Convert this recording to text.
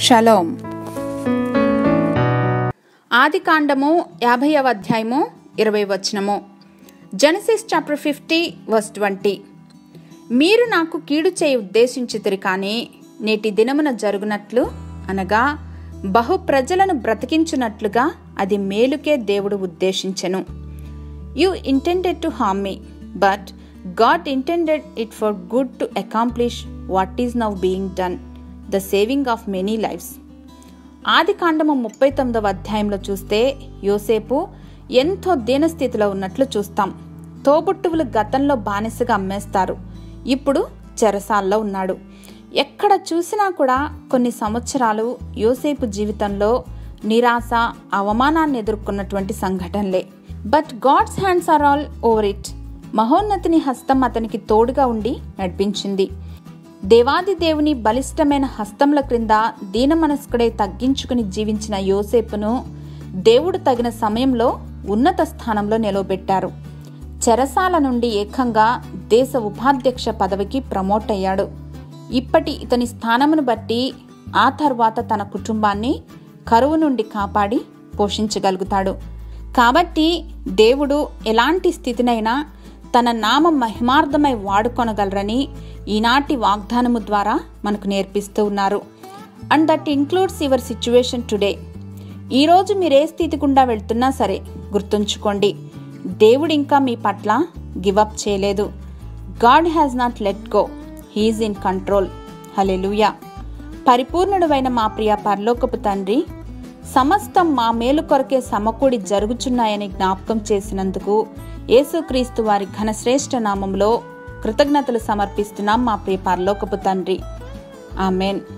Shalom. ఆదికాండము 50వ అధ్యాయము 20వ వచనము. Genesis chapter 50 verse 20. మీరు నాకు కీడు చేయ ఉద్దేశించితిరి కానీ నేటి దినమున జరుగునట్లు అనగా బహు ప్రజలను బ్రతికించునట్లుగా అది మేలుకే దేవుడు ఉద్దేశించెను. You intended to harm me, but God intended it for good to accomplish what is now being done, the saving of many lives. ఆదికాండము 39వ అధ్యాయంలో చూస్తే యోసేపు ఎంతో దీనస్థితిలో ఉన్నట్లు చూస్తాం. తోబుట్టువులు గతంలో బానిసగా అమ్మేస్తారు, ఇప్పుడు చెరసాల్లో ఉన్నాడు. ఎక్కడ చూసినా కూడా కొన్ని సంవత్సరాలు యోసేపు జీవితంలో నిరాశ, అవమానాన్ని ఎదుర్కొన్నటువంటి సంఘటనలే. But God's hands are all over it. మహోన్నతిని హస్తం అతనికి తోడుగా ఉండి నడిపించింది. దేవాది దేవుని బలిష్టమైన హస్తముల క్రింద దీనమనస్కుడై తగ్గించుకుని జీవించిన యోసేపును దేవుడు తగిన సమయంలో ఉన్నత స్థానంలో నిలవబెట్టారు. చెరసాల నుండి ఏకంగా దేశ ఉపాధ్యక్ష పదవికి ప్రమోట్ అయ్యాడు. ఇప్పటి ఇతని స్థానమును బట్టి ఆ తర్వాత తన కుటుంబాన్ని కరువు నుండి కాపాడి పోషించగలుగుతాడు. కాబట్టి దేవుడు ఎలాంటి స్థితినైనా తన నామం మహిమార్థమై వాడుకొనగలరని ఈనాటి వాగ్దానము ద్వారా మనకు నేర్పిస్తూ ఉన్నారు. And that includes your situation today. ఈరోజు మీరే స్థితి గుండా వెళ్తున్నా సరే గుర్తుంచుకోండి, దేవుడు ఇంకా మీ పట్ల గివప్ చేయలేదు. God has not let go, he's in control. Hallelujah. పరిపూర్ణుడైన మా ప్రియ పరలోకపు తండ్రి, సమస్తం మా మేలు కొరకే సమకూడి జరుగుచున్నాయని జ్ఞాపకం చేసినందుకు యేసుక్రీస్తు వారి ఘనశ్రేష్ఠ నామంలో కృతజ్ఞతలు సమర్పిస్తున్నాం మా ప్రియ పరలోకపు తండ్రి. ఆమెన్.